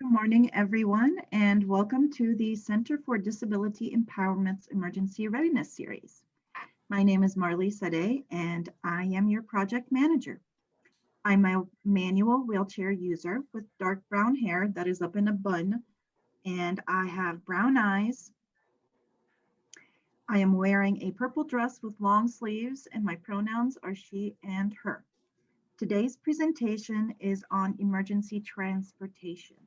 morning, everyone, and welcome to the Center for Disability Empowerment's Emergency Readiness Series. My name is Marley Sade, and I am your project manager. I'm a manual wheelchair user with dark brown hair that is up in a bun, and I have brown eyes. I am wearing a purple dress with long sleeves, and my pronouns are she and her. Today's presentation is on emergency transportation.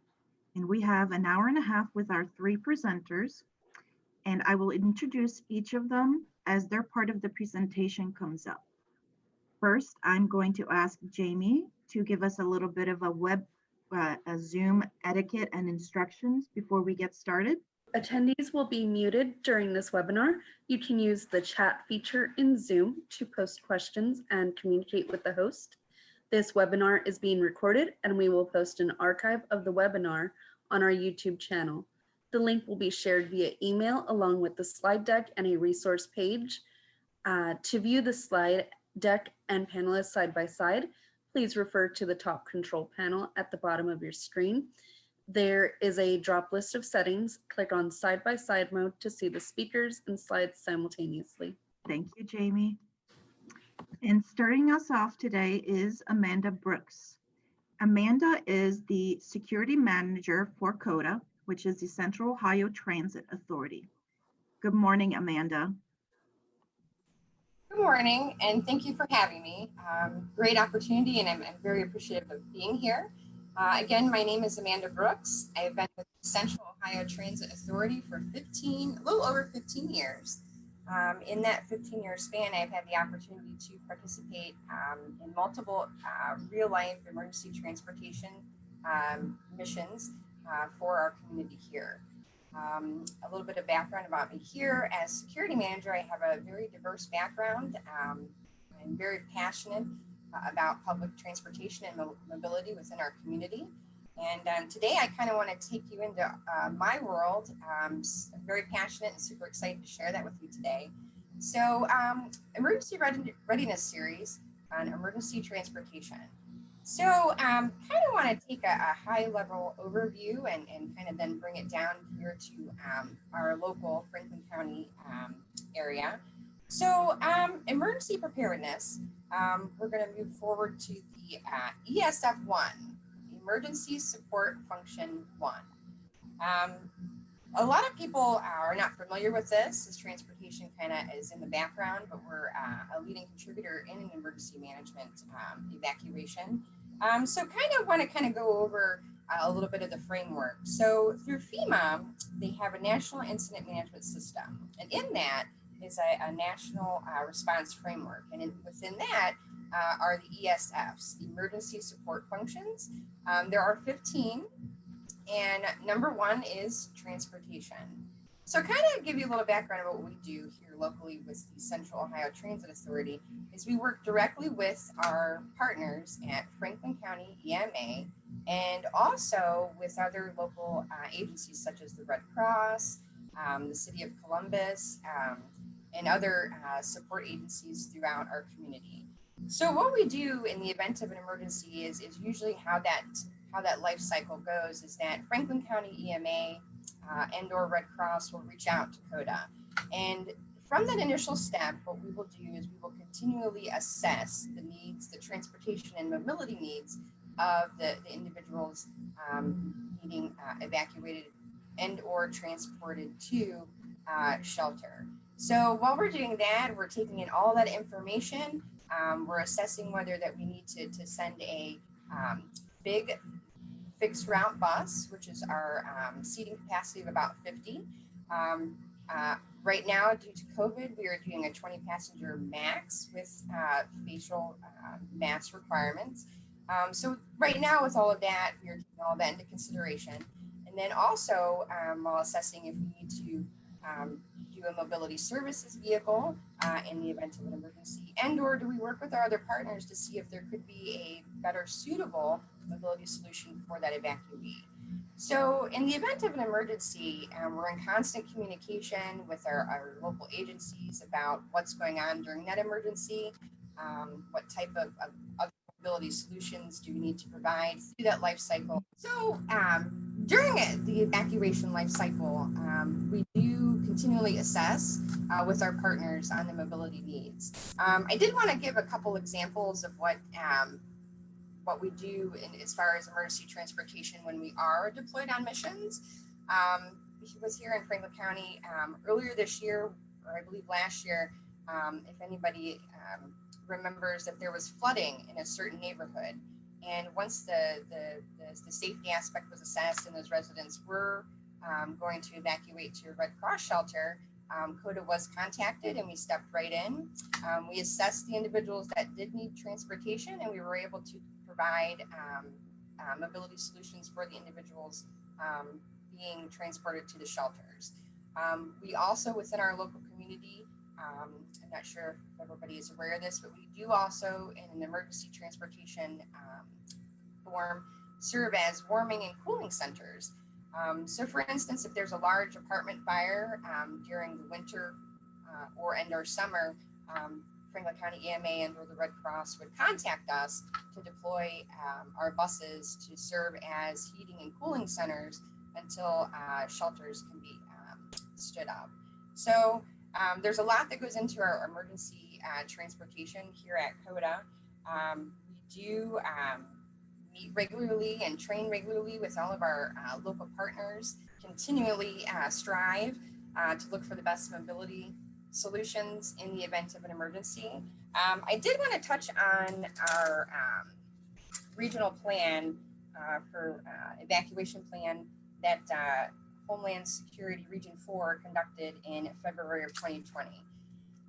And we have an hour and a half with our three presenters, and I will introduce each of them as their part of the presentation comes up. First, I'm going to ask Jamie to give us a little bit of a Zoom etiquette and instructions before we get started. Attendees will be muted during this webinar. You can use the chat feature in Zoom to post questions and communicate with the host. This webinar is being recorded and we will post an archive of the webinar on our YouTube channel. The link will be shared via email along with the slide deck and a resource page. To view the slide deck and panelists side by side, please refer to the top control panel at the bottom of your screen. There is a drop list of settings. Click on side by side mode to see the speakers and slides simultaneously. Thank you, Jamie. And starting us off today is Amanda Brooks. Amanda is the security manager for COTA, which is the Central Ohio Transit Authority. Good morning, Amanda. Good morning, and thank you for having me. Great opportunity, and I'm very appreciative of being here. Again, my name is Amanda Brooks. I have been with the Central Ohio Transit Authority for a little over 15 years. In that 15-year span, I've had the opportunity to participate in multiple real-life emergency transportation missions for our community here. A little bit of background about me here. As security manager, I have a very diverse background. I'm very passionate about public transportation and mobility within our community. And today I kind of want to take you into my world. I'm very passionate and super excited to share that with you today. So Emergency Readiness Series on emergency transportation. So kind of want to take a high level overview and kind of then bring it down here to our local Franklin County area. So emergency preparedness, we're going to move forward to the ESF 1. Emergency Support Function 1. A lot of people are not familiar with this, as transportation kind of is in the background, but we're a leading contributor in an emergency management evacuation. So kind of want to go over a little bit of the framework. So through FEMA, they have a national incident management system, and in that is a national response framework, and within that are the ESFs, Emergency Support Functions. There are 15, and number 1 is transportation. So kind of give you a little background about what we do here locally with the Central Ohio Transit Authority is we work directly with our partners at Franklin County EMA and also with other local agencies such as the Red Cross, the City of Columbus, and other support agencies throughout our community. So what we do in the event of an emergency is usually how that life cycle goes is that Franklin County EMA and or Red Cross will reach out to COTA. And from that initial step, what we will do is we will continually assess the needs, the transportation and mobility needs of the individuals needing evacuated and or transported to shelter. So while we're doing that, we're taking in all that information. We're assessing whether that we need to send a big fixed route bus, which is our seating capacity of about 50. Right now, due to COVID, we are doing a 20 passenger max with facial mask requirements. So right now with all of that, we are taking all that into consideration. And then also while assessing if we need to do a mobility services vehicle in the event of an emergency, and or do we work with our other partners to see if there could be a better suitable mobility solution for that evacuee. So in the event of an emergency, we're in constant communication with our local agencies about what's going on during that emergency, what type of other mobility solutions do we need to provide through that life cycle. So During the evacuation life cycle, we do continually assess with our partners on the mobility needs. I did want to give a couple examples of what we do as far as emergency transportation when we are deployed on missions. He was here in Franklin County earlier this year, or I believe last year. If anybody remembers that there was flooding in a certain neighborhood, and once the safety aspect was assessed and those residents were going to evacuate to a Red Cross shelter, COTA was contacted and we stepped right in. We assessed the individuals that did need transportation, and we were able to provide mobility solutions for the individuals being transported to the shelters. We also, within our local community, I'm not sure if everybody is aware of this, but we do also, in an emergency transportation form, serve as warming and cooling centers. So for instance, if there's a large apartment fire during the winter or summer, Franklin County EMA and or the Red Cross would contact us to deploy our buses to serve as heating and cooling centers until shelters can be stood up. So there's a lot that goes into our emergency transportation here at COTA. We do meet regularly and train regularly with all of our local partners, continually strive to look for the best mobility solutions in the event of an emergency. I did want to touch on our regional plan for evacuation plan that Homeland Security Region 4 conducted in February of 2020.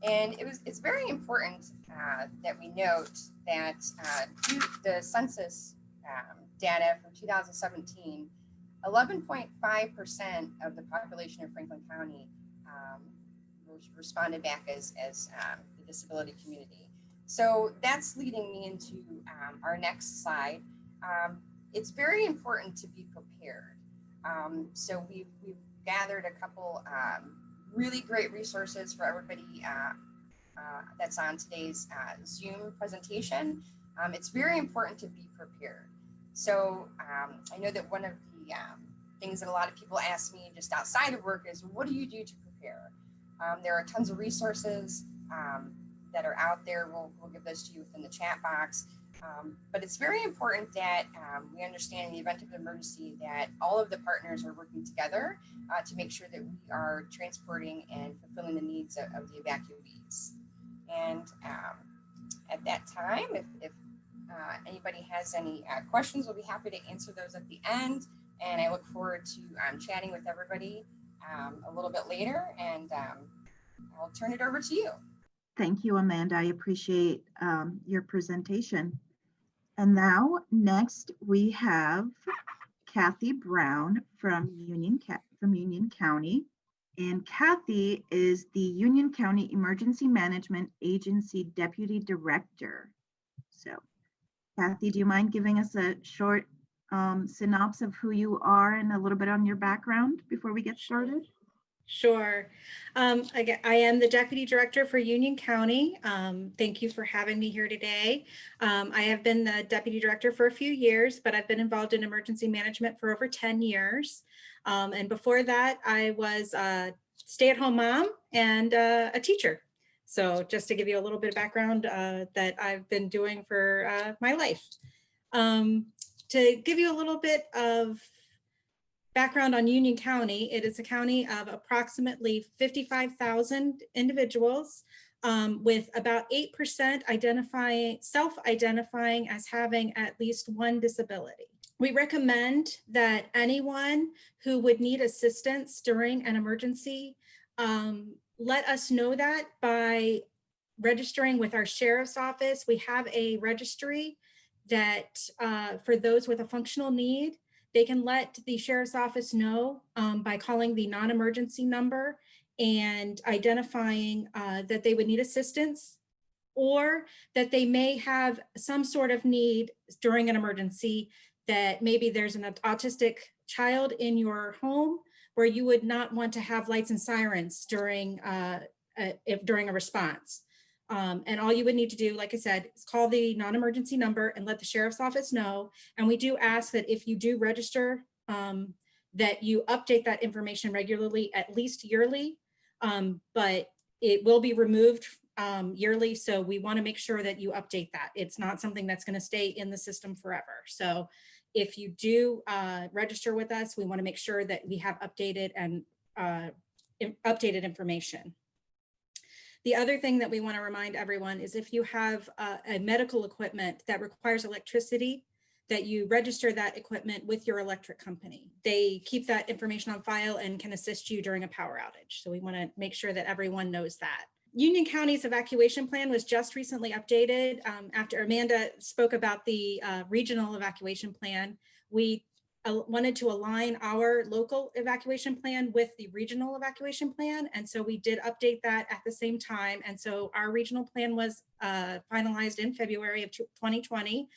And it's very important that we note that due to the census data from 2017, 11.5% of the population of Franklin County responded back as the disability community. So that's leading me into our next slide. It's very important to be prepared. So we've gathered a couple really great resources for everybody that's on today's Zoom presentation. It's very important to be prepared. So I know that one of the things that a lot of people ask me just outside of work is, what do you do to prepare? There are tons of resources that are out there. We'll give those to you within the chat box. But it's very important that we understand in the event of an emergency that all of the partners are working together to make sure that we are transporting and fulfilling the needs of the evacuees. And at that time, if anybody has any questions, we'll be happy to answer those at the end. And I look forward to chatting with everybody a little bit later, and I'll turn it over to you. Thank you, Amanda. I appreciate your presentation. And now, next, we have Kathy Brown from Union County. And Kathy is the Union County Emergency Management Agency Deputy Director. So, Kathy, do you mind giving us a short synopsis of who you are and a little bit on your background before we get started? Sure. I am the Deputy Director for Union County. Thank you for having me here today. I have been the Deputy Director for a few years, but I've been involved in emergency management for over 10 years. And before that, I was a stay-at-home mom and a teacher. So just to give you a little bit of background that I've been doing for my life. To give you a little bit of background on Union County, it is a county of approximately 55,000 individuals, with about 8% self-identifying as having at least one disability. We recommend that anyone who would need assistance during an emergency, let us know that by registering with our sheriff's office. We have a registry that for those with a functional need, they can let the sheriff's office know by calling the non-emergency number and identifying that they would need assistance, or that they may have some sort of need during an emergency, that maybe there's an autistic child in your home where you would not want to have lights and sirens during a response. And all you would need to do, like I said, is call the non-emergency number and let the sheriff's office know. And we do ask that if you do register that you update that information regularly, at least yearly, but it will be removed yearly. So we want to make sure that you update that. It's not something that's going to stay in the system forever. So if you do register with us, we want to make sure that we have updated and updated information. The other thing that we want to remind everyone is if you have a medical equipment that requires electricity, that you register that equipment with your electric company. They keep that information on file and can assist you during a power outage. So we want to make sure that everyone knows that. Union County's evacuation plan was just recently updated after Amanda spoke about the regional evacuation plan. We wanted to align our local evacuation plan with the regional evacuation plan. And so we did update that at the same time. And so our regional plan was finalized in February of 2020.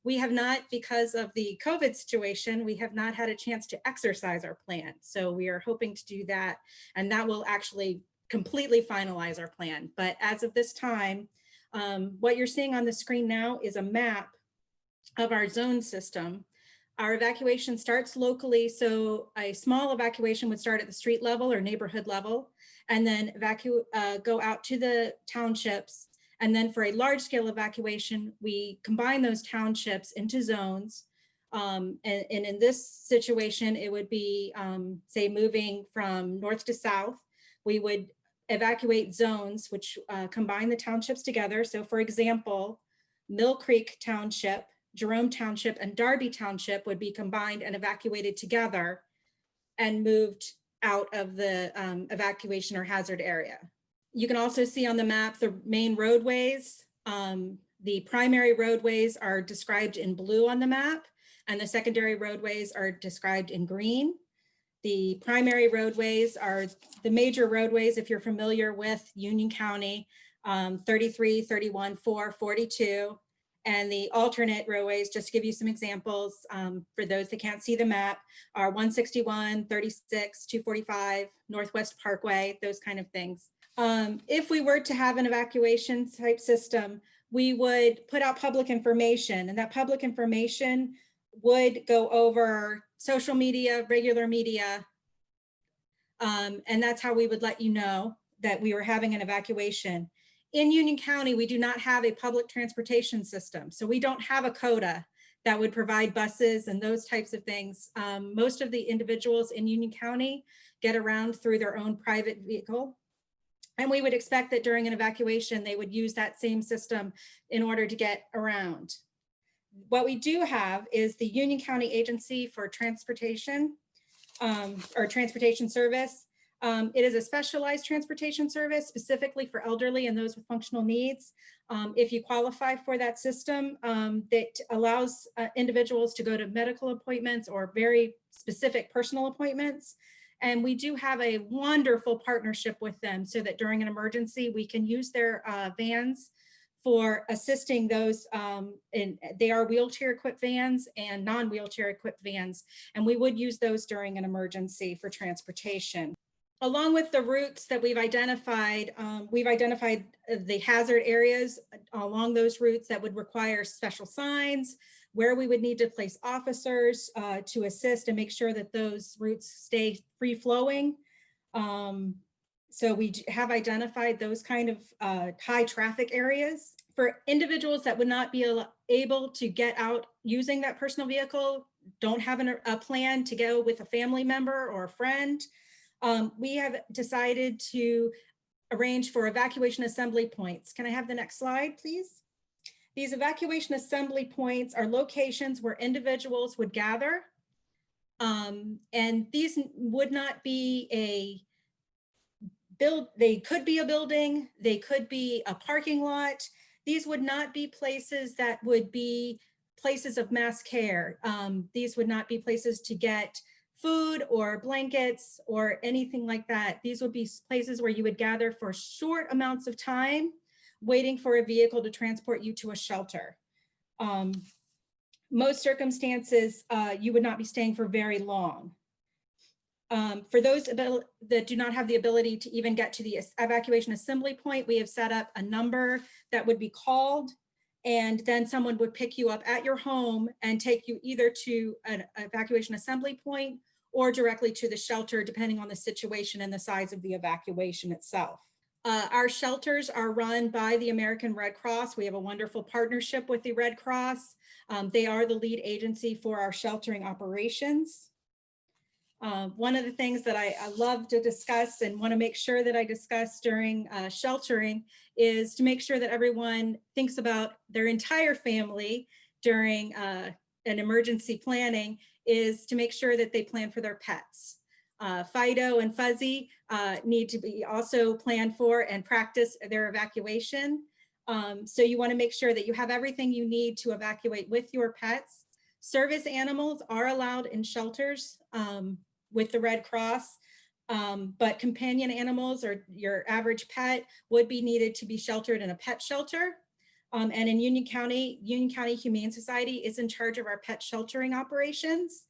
We have not, because of the COVID situation, we have not had a chance to exercise our plan. So we are hoping to do that, and that will actually completely finalize our plan. But as of this time, what you're seeing on the screen now is a map of our zone system. Our evacuation starts locally, so a small evacuation would start at the street level or neighborhood level, and then go out to the townships. And then for a large scale evacuation, we combine those townships into zones. And in this situation, it would be, say, moving from north to south. We would evacuate zones, which combine the townships together. So for example, Mill Creek Township, Jerome Township, and Darby Township would be combined and evacuated together and moved out of the evacuation or hazard area. You can also see on the map the main roadways. The primary roadways are described in blue on the map, and the secondary roadways are described in green. The primary roadways are the major roadways, if you're familiar with Union County, 33, 31, 4, 42. And the alternate roadways, just to give you some examples, for those that can't see the map, are 161, 36, 245, Northwest Parkway, those kind of things. If we were to have an evacuation type system, we would put out public information, and that public information would go over social media, regular media, and that's how we would let you know that we were having an evacuation. In Union County, we do not have a public transportation system, so we don't have a COTA that would provide buses and those types of things. Most of the individuals in Union County get around through their own private vehicle. And we would expect that during an evacuation, they would use that same system in order to get around. What we do have is the Union County Agency for Transportation, or Transportation Service. It is a specialized transportation service specifically for elderly and those with functional needs. If you qualify for that system, that allows individuals to go to medical appointments or very specific personal appointments. And we do have a wonderful partnership with them so that during an emergency, we can use their vans for assisting those, and they are wheelchair equipped vans and non-wheelchair equipped vans. And we would use those during an emergency for transportation. Along with the routes that we've identified the hazard areas along those routes that would require special signs, where we would need to place officers to assist and make sure that those routes stay free flowing. So we have identified those kind of high traffic areas. For individuals that would not be able to get out using that personal vehicle, don't have a plan to go with a family member or a friend, we have decided to arrange for evacuation assembly points. Can I have the next slide, please? These evacuation assembly points are locations where individuals would gather, and these would not be they could be a building, they could be a parking lot. These would not be places that would be places of mass care. These would not be places to get food or blankets or anything like that. These would be places where you would gather for short amounts of time, waiting for a vehicle to transport you to a shelter. Most circumstances, you would not be staying for very long. For those that do not have the ability to even get to the evacuation assembly point, we have set up a number that would be called, and then someone would pick you up at your home and take you either to an evacuation assembly point or directly to the shelter, depending on the situation and the size of the evacuation itself. Our shelters are run by the American Red Cross. We have a wonderful partnership with the Red Cross. They are the lead agency for our sheltering operations. One of the things that I love to discuss and want to make sure that I discuss during sheltering is to make sure that everyone thinks about their entire family during an emergency planning, is to make sure that they plan for their pets. Fido and Fuzzy need to be also planned for and practice their evacuation. So you want to make sure that you have everything you need to evacuate with your pets. Service animals are allowed in shelters with the Red Cross, but companion animals or your average pet would be needed to be sheltered in a pet shelter. And in Union County Humane Society is in charge of our pet sheltering operations.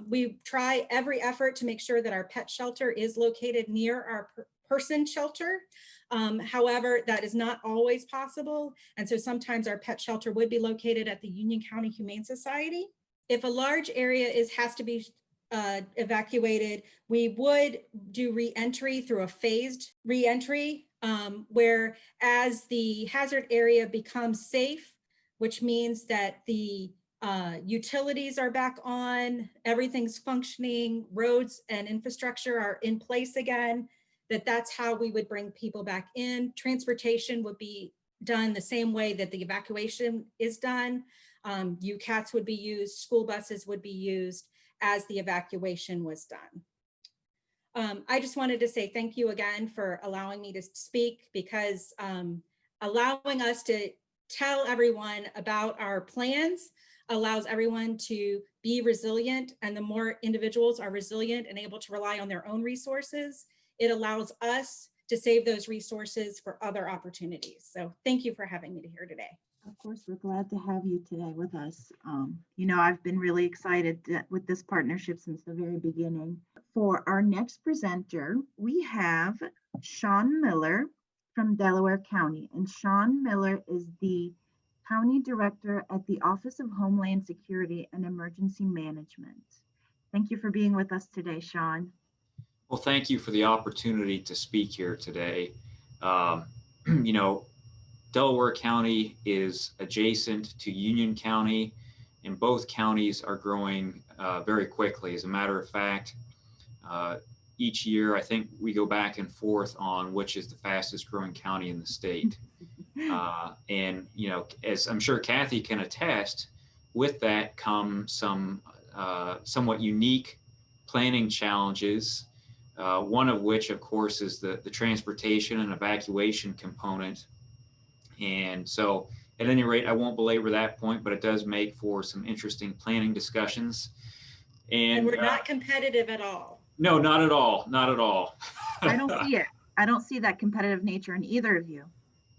We try every effort to make sure that our pet shelter is located near our person shelter. However, that is not always possible. And so sometimes our pet shelter would be located at the Union County Humane Society. If a large area has to be evacuated, we would do re-entry through a phased re-entry, where as the hazard area becomes safe, which means that the utilities are back on, everything's functioning, roads and infrastructure are in place again, that's how we would bring people back in. Transportation would be done the same way that the evacuation is done. UCATs would be used, school buses would be used as the evacuation was done. I just wanted to say thank you again for allowing me to speak, because allowing us to tell everyone about our plans allows everyone to be resilient, and the more individuals are resilient and able to rely on their own resources, it allows us to save those resources for other opportunities. So thank you for having me here today. Of course, we're glad to have you today with us. You know, I've been really excited with this partnership since the very beginning. For our next presenter, we have Sean Miller from Delaware County. And Sean Miller is the County Director at the Office of Homeland Security and Emergency Management. Thank you for being with us today, Sean. Well, thank you for the opportunity to speak here today. You know, Delaware County is adjacent to Union County, and both counties are growing very quickly. As a matter of fact, each year, I think we go back and forth on which is the fastest growing county in the state. And, you know, as I'm sure Kathy can attest, with that come some somewhat unique planning challenges, one of which, of course, is the transportation and evacuation component. And so at any rate, I won't belabor that point, but it does make for some interesting planning discussions. And we're not competitive at all. No, not at all. Not at all. I don't see it. I don't see that competitive nature in either of you.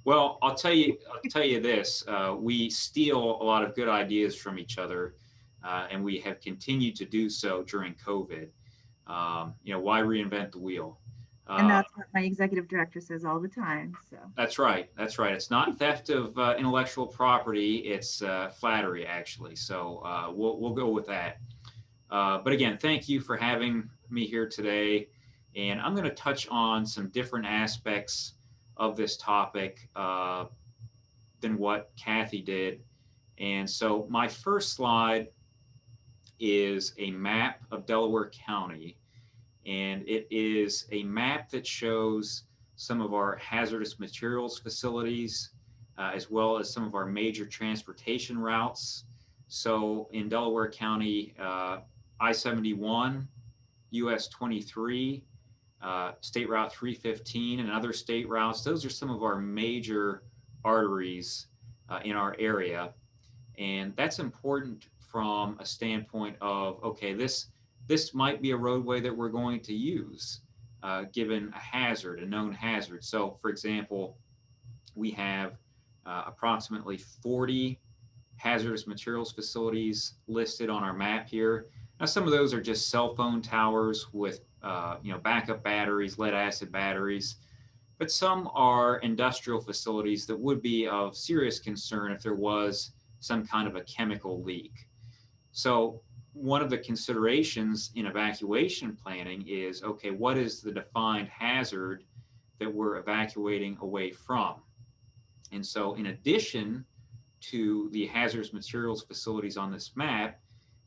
Well, I'll tell you this, we steal a lot of good ideas from each other, and we have continued to do so during COVID. You know, why reinvent the wheel? And that's what my executive director says all the time. So that's right. That's right. It's not theft of intellectual property. It's flattery, actually. So we'll go with that. But again, thank you for having me here today. And I'm going to touch on some different aspects of this topic than what Kathy did. And so my first slide is a map of Delaware County. And it is a map that shows some of our hazardous materials facilities, as well as some of our major transportation routes. So in Delaware County, I-71, US 23, State Route 315, and other state routes, those are some of our major arteries in our area. And that's important from a standpoint of, okay, this might be a roadway that we're going to use given a hazard, a known hazard. So for example, we have approximately 40 hazardous materials facilities listed on our map here. Now, some of those are just cell phone towers with you know, backup batteries, lead acid batteries, but some are industrial facilities that would be of serious concern if there was some kind of a chemical leak. So one of the considerations in evacuation planning is, okay, what is the defined hazard that we're evacuating away from? And so in addition to the hazardous materials facilities on this map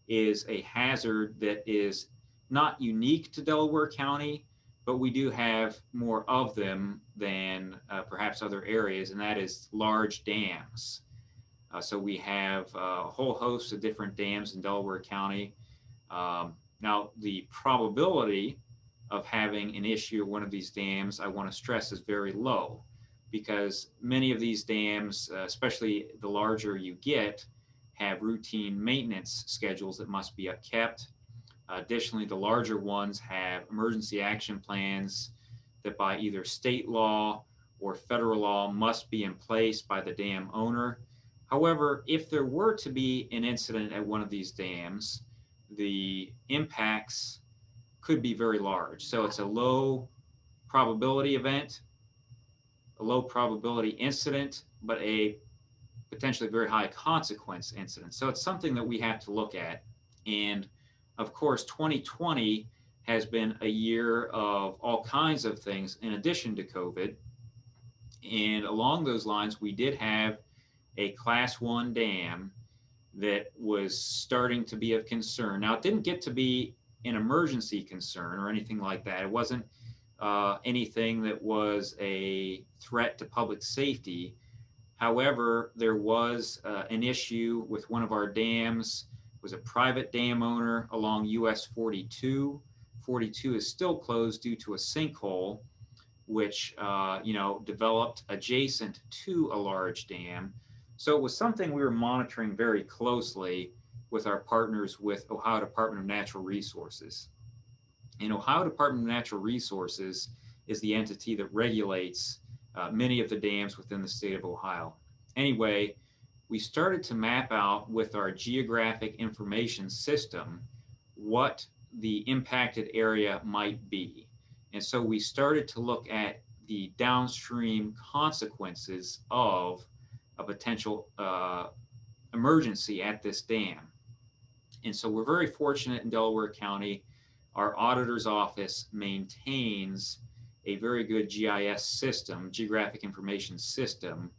is a hazard that is not unique to Delaware County, but we do have more of them than perhaps other areas, and that is large dams. So we have a whole host of different dams in Delaware County. Now, the probability of having an issue at one of these dams, I want to stress, is very low, because many of these dams, especially the larger you get, have routine maintenance schedules that must be kept. Additionally, the larger ones have emergency action plans that by either state law or federal law must be in place by the dam owner. However, if there were to be an incident at one of these dams, the impacts could be very large. So it's a low probability event, a low probability incident, but a potentially very high consequence incident. So it's something that we have to look at. And of course, 2020 has been a year of all kinds of things in addition to COVID. And along those lines, we did have a class 1 dam that was starting to be of concern. Now, it didn't get to be an emergency concern or anything like that. It wasn't anything that was a threat to public safety. However, there was an issue with one of our dams. It was a private dam owner along US 42. 42 is still closed due to a sinkhole, which developed adjacent to a large dam. So it was something we were monitoring very closely with our partners with Ohio Department of Natural Resources. And Ohio Department of Natural Resources is the entity that regulates many of the dams within the state of Ohio. Anyway, we started to map out with our geographic information system what the impacted area might be. And so we started to look at the downstream consequences of a potential emergency at this dam. And so we're very fortunate in Delaware County. Our auditor's office maintains a very good GIS system, geographic information system,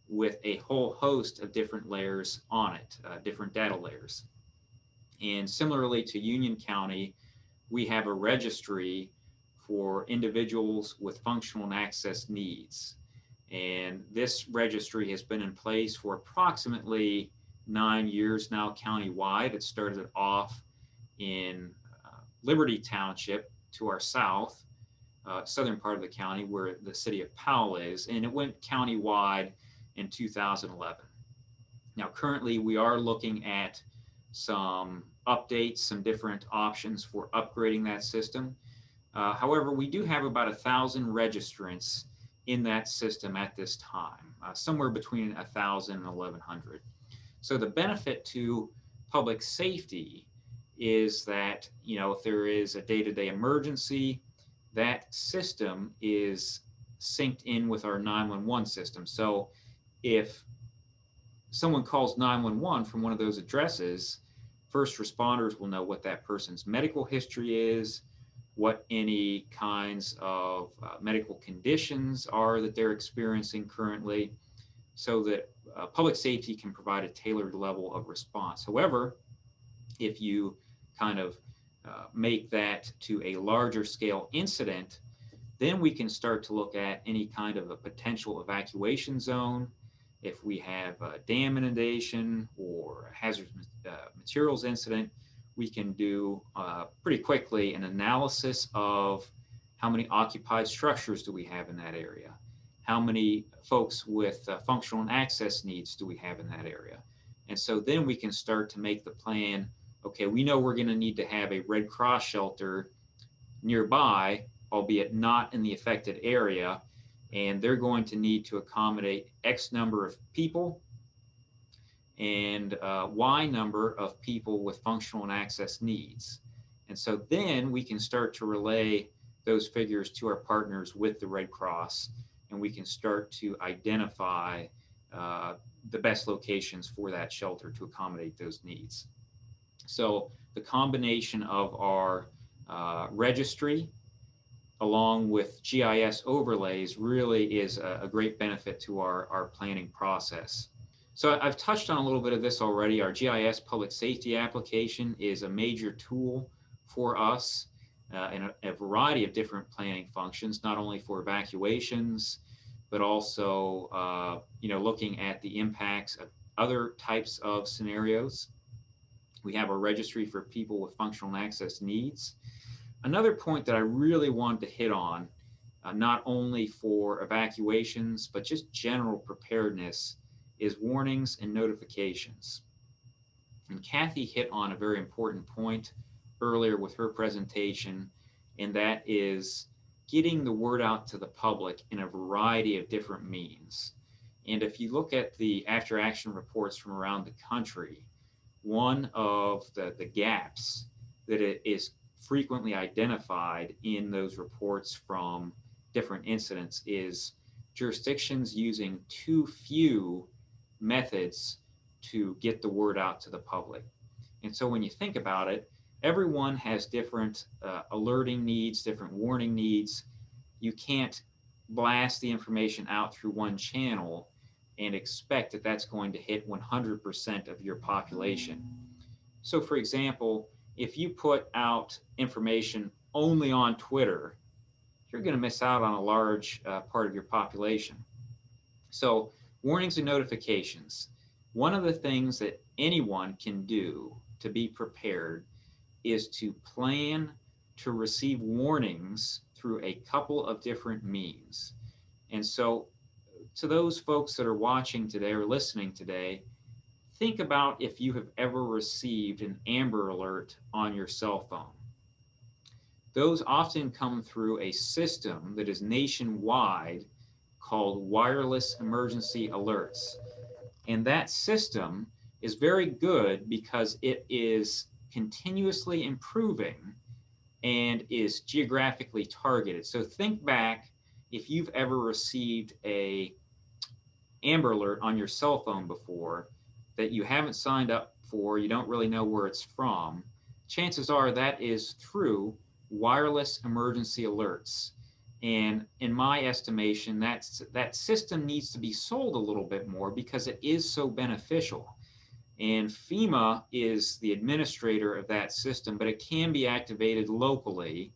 with a whole host of different layers on it, different data layers. And similarly to Union County, we have a registry for individuals with functional and access needs. And this registry has been in place for approximately 9 years now countywide. It started off in Liberty Township to our south, southern part of the county where the city of Powell is, and it went countywide in 2011. Now, currently we are looking at some updates, some different options for upgrading that system. However, we do have about 1,000 registrants in that system at this time, somewhere between 1,000 and 1,100. So the benefit to public safety is that, if there is a day-to-day emergency, that system is synced in with our 911 system. So if someone calls 911 from one of those addresses, first responders will know what that person's medical history is, what any kinds of medical conditions are that they're experiencing currently, so that public safety can provide a tailored level of response. However, if you kind of make that to a larger scale incident, then we can start to look at any kind of a potential evacuation zone. If we have a dam inundation or a hazardous materials incident, we can do pretty quickly an analysis of how many occupied structures do we have in that area? How many folks with functional and access needs do we have in that area? And so then we can start to make the plan. Okay, we know we're going to need to have a Red Cross shelter nearby, albeit not in the affected area, and they're going to need to accommodate X number of people and Y number of people with functional and access needs. And so then we can start to relay those figures to our partners with the Red Cross, and we can start to identify the best locations for that shelter to accommodate those needs. So the combination of our registry along with GIS overlays really is a great benefit to our planning process. So I've touched on a little bit of this already. Our GIS public safety application is a major tool for us in a variety of different planning functions, not only for evacuations, but also looking at the impacts of other types of scenarios. We have a registry for people with functional and access needs. Another point that I really wanted to hit on, not only for evacuations, but just general preparedness, is warnings and notifications. And Kathy hit on a very important point earlier with her presentation, and that is getting the word out to the public in a variety of different means. And if you look at the after action reports from around the country, one of the gaps that it is frequently identified in those reports from different incidents is jurisdictions using too few methods to get the word out to the public. And so when you think about it, everyone has different alerting needs, different warning needs. You can't blast the information out through one channel and expect that that's going to hit 100% of your population. So for example, if you put out information only on Twitter, you're going to miss out on a large part of your population. So warnings and notifications. One of the things that anyone can do to be prepared is to plan to receive warnings through a couple of different means. And so to those folks that are watching today or listening today, think about if you have ever received an Amber Alert on your cell phone. Those often come through a system that is nationwide called Wireless Emergency Alerts. And that system is very good because it is continuously improving and is geographically targeted. So think back if you've ever received a Amber Alert on your cell phone before that you haven't signed up for, you don't really know where it's from, chances are that is through wireless emergency alerts. And in my estimation, that system needs to be sold a little bit more because it is so beneficial. And FEMA is the administrator of that system, but it can be activated locally,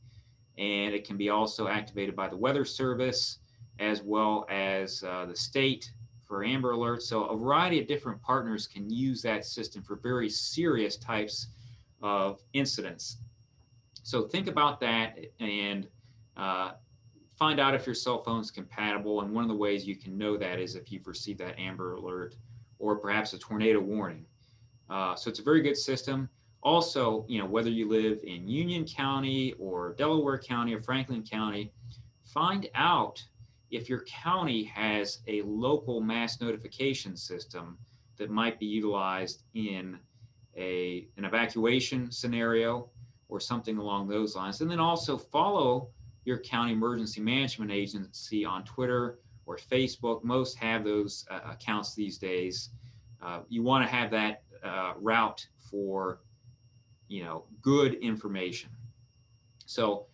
and it can be also activated by the Weather Service as well as the state for Amber Alerts. So a variety of different partners can use that system for very serious types of incidents. So think about that and find out if your cell phone's compatible. And one of the ways you can know that is if you've received that Amber Alert or perhaps a tornado warning. So it's a very good system. Also, whether you live in Union County or Delaware County or Franklin County, find out if your county has a local mass notification system that might be utilized in an evacuation scenario or something along those lines. And then also follow your county emergency management agency on Twitter or Facebook. Most have those accounts these days. You want to have that route for good information. So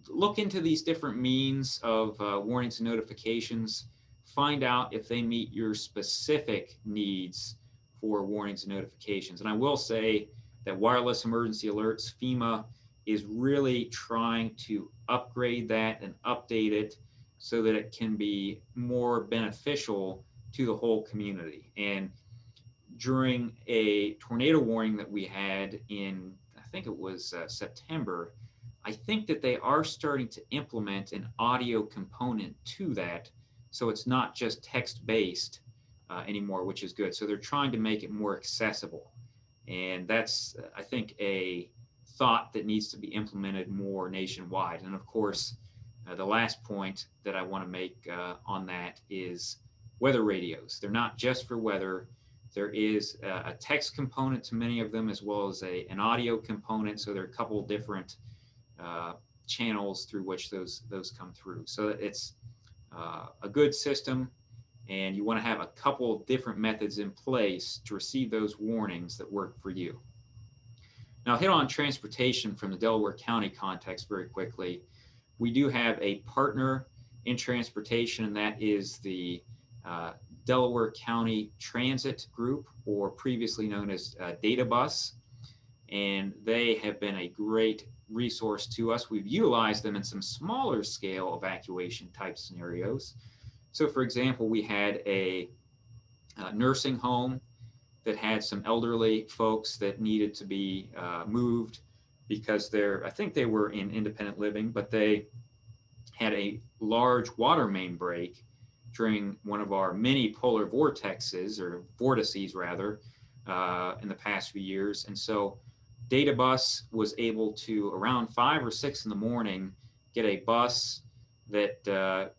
look into these different means of warnings and notifications. Find out if they meet your specific needs for warnings and notifications. And I will say that wireless emergency alerts, FEMA is really trying to upgrade that and update it so that it can be more beneficial to the whole community. And during a tornado warning that we had in, I think it was September, I think that they are starting to implement an audio component to that. So it's not just text-based anymore, which is good. So they're trying to make it more accessible. And that's, I think, a thought that needs to be implemented more nationwide. And of course, the last point that I want to make on that is weather radios. They're not just for weather. There is a text component to many of them, as well as an audio component. So there are a couple of different channels through which those come through. So it's a good system, and you want to have a couple of different methods in place to receive those warnings that work for you. Now, I'll hit on transportation from the Delaware County context very quickly. We do have a partner in transportation, and that is the Delaware County Transit Group, or previously known as Data Bus. And they have been a great resource to us. We've utilized them in some smaller scale evacuation type scenarios. So for example, we had a nursing home that had some elderly folks that needed to be moved because I think they were in independent living, but they had a large water main break during one of our many polar vortices, or vortices rather, in the past few years. And so Data Bus was able to, around 5 or 6 in the morning, get a bus that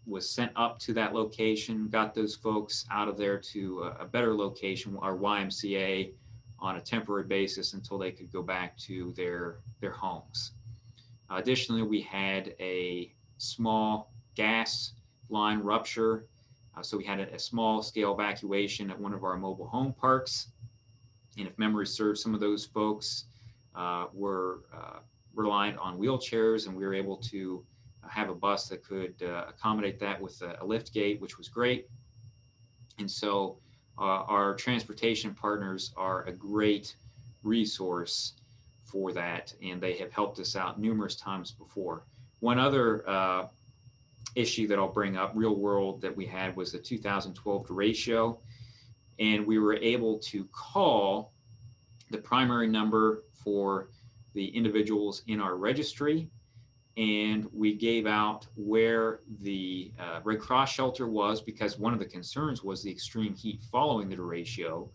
was sent up to that location, got those folks out of there to a better location, our YMCA, on a temporary basis until they could go back to their homes. Additionally, we had a small gas line rupture. So we had a small scale evacuation at one of our mobile home parks. And if memory serves, some of those folks were reliant on wheelchairs, and we were able to have a bus that could accommodate that with a lift gate, which was great. And so our transportation partners are a great resource for that, and they have helped us out numerous times before. One other issue that I'll bring up, real world, that we had was the 2012 derecho, and we were able to call the primary number for the individuals in our registry, and we gave out where the Red Cross shelter was, because one of the concerns was the extreme heat following the derecho.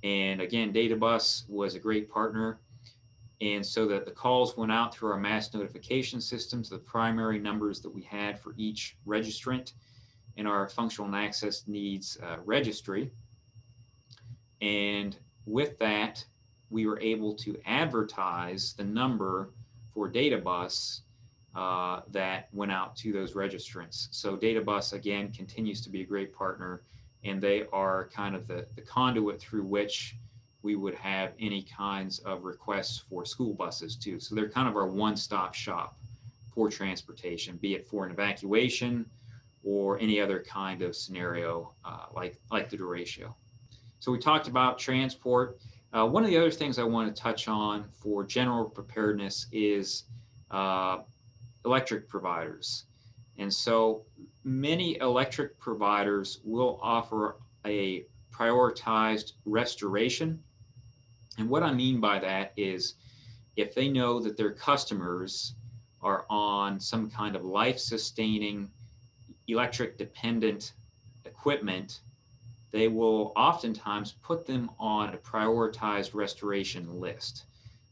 And again, Data Bus was a great partner. And so that the calls went out through our mass notification systems, the primary numbers that we had for each registrant in our functional and access needs registry. And with that, we were able to advertise the number for Data Bus that went out to those registrants. So Data Bus, again, continues to be a great partner, and they are kind of the conduit through which we would have any kinds of requests for school buses too. So they're kind of our one-stop shop for transportation, be it for an evacuation or any other kind of scenario like the derecho. So we talked about transport. One of the other things I want to touch on for general preparedness is electric providers. And so many electric providers will offer a prioritized restoration. And what I mean by that is if they know that their customers are on some kind of life-sustaining electric dependent equipment, they will oftentimes put them on a prioritized restoration list.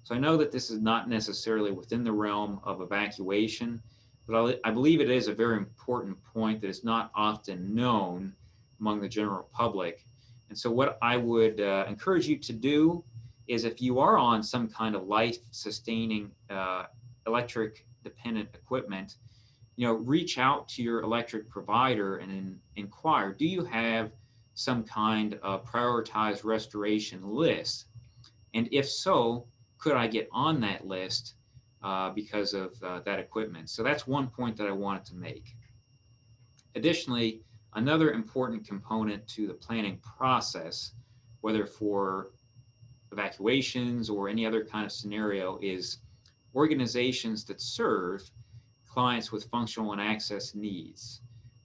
So I know that this is not necessarily within the realm of evacuation, but I believe it is a very important point that is not often known among the general public. And so what I would encourage you to do is, if you are on some kind of life-sustaining electric dependent equipment, reach out to your electric provider and inquire, do you have some kind of prioritized restoration list? And if so, could I get on that list because of that equipment? So that's one point that I wanted to make. Additionally, another important component to the planning process, whether for evacuations or any other kind of scenario, is organizations that serve clients with functional and access needs.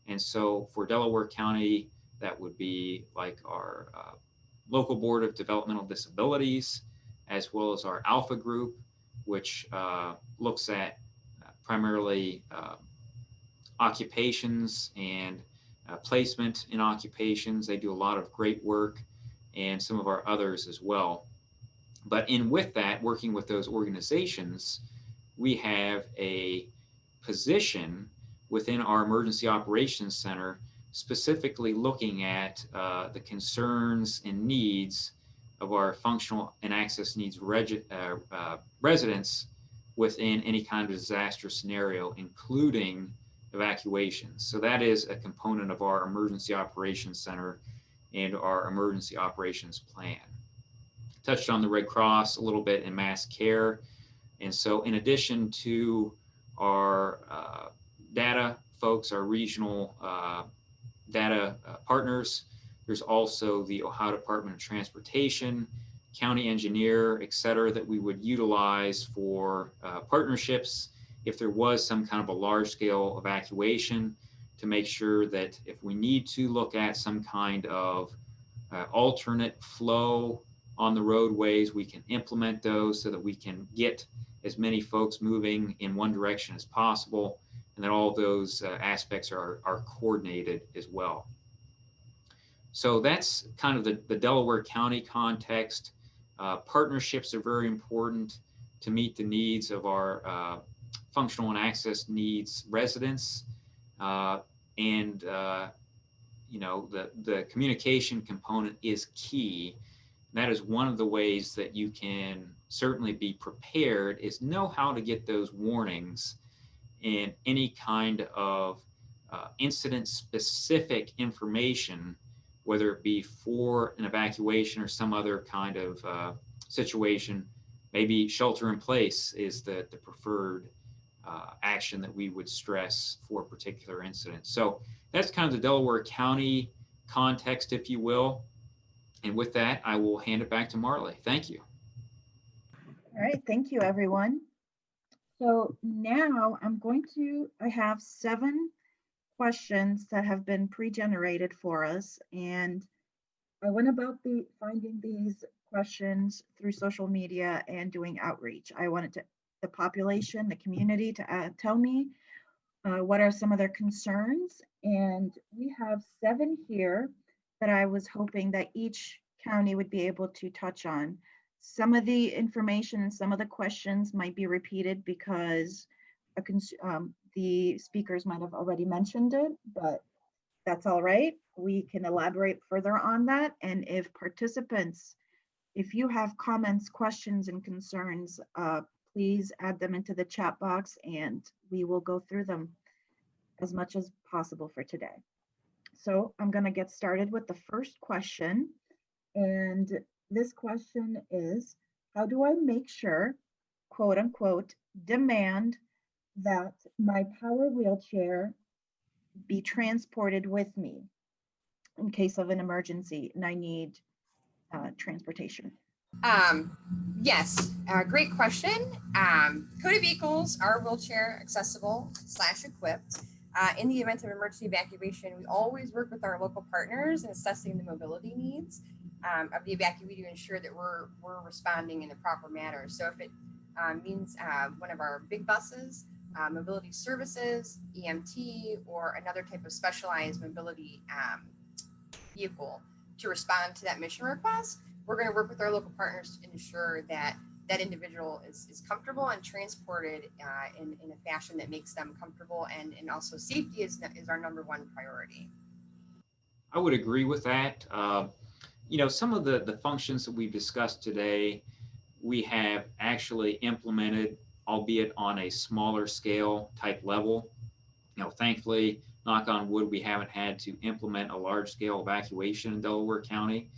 And so for Delaware County, that would be like our local board of developmental disabilities, as well as our Alpha group, which looks at primarily occupations and placement in occupations. They do a lot of great work, and some of our others as well. But with that, working with those organizations, we have a position within our Emergency Operations Center specifically looking at the concerns and needs of our functional and access needs residents within any kind of disaster scenario, including evacuations. So that is a component of our Emergency Operations Center and our Emergency Operations Plan. touched on the Red Cross a little bit and mass care. And so in addition to our data folks, our regional data partners, there's also the Ohio Department of Transportation, county engineer, et cetera, that we would utilize for partnerships if there was some kind of a large scale evacuation, to make sure that if we need to look at some kind of alternate flow on the roadways, we can implement those so that we can get as many folks moving in one direction as possible, and that all those aspects are coordinated as well. So that's kind of the Delaware County context. Partnerships are very important to meet the needs of our functional and access needs residents. You know, the communication component is key. That is one of the ways that you can certainly be prepared, is know how to get those warnings and any kind of incident-specific information, whether it be for an evacuation or some other kind of situation. Maybe shelter in place is the preferred action that we would stress for a particular incident. So that's kind of the Delaware County context, if you will. And with that, I will hand it back to Marley. Thank you. All right, thank you, everyone. So now I have 7 questions that have been pre-generated for us, and I went about finding these questions through social media and doing outreach. I wanted the population, the community to tell me what are some of their concerns, and we have 7 here that I was hoping that each county would be able to touch on. Some of the information and some of the questions might be repeated because the speakers might have already mentioned it, but that's all right. We can elaborate further on that. And if participants, if you have comments, questions, and concerns, please add them into the chat box and we will go through them as much as possible for today. So I'm going to get started with the first question. And this question is, how do I make sure, quote unquote, demand that my power wheelchair be transported with me in case of an emergency and I need transportation? Yes, great question. COTA vehicles are wheelchair accessible / equipped. In the event of emergency evacuation, we always work with our local partners in assessing the mobility needs of the evacuee to ensure that we're responding in the proper manner. So if it means one of our big buses, mobility services, EMT, or another type of specialized mobility vehicle to respond to that mission request, we're going to work with our local partners to ensure that that individual is comfortable and transported in a fashion that makes them comfortable, and also safety is our number 1 priority. I would agree with that. You know, some of the functions that we've discussed today, we have actually implemented, albeit on a smaller scale type level. You know, thankfully, knock on wood, we haven't had to implement a large scale evacuation in Delaware County.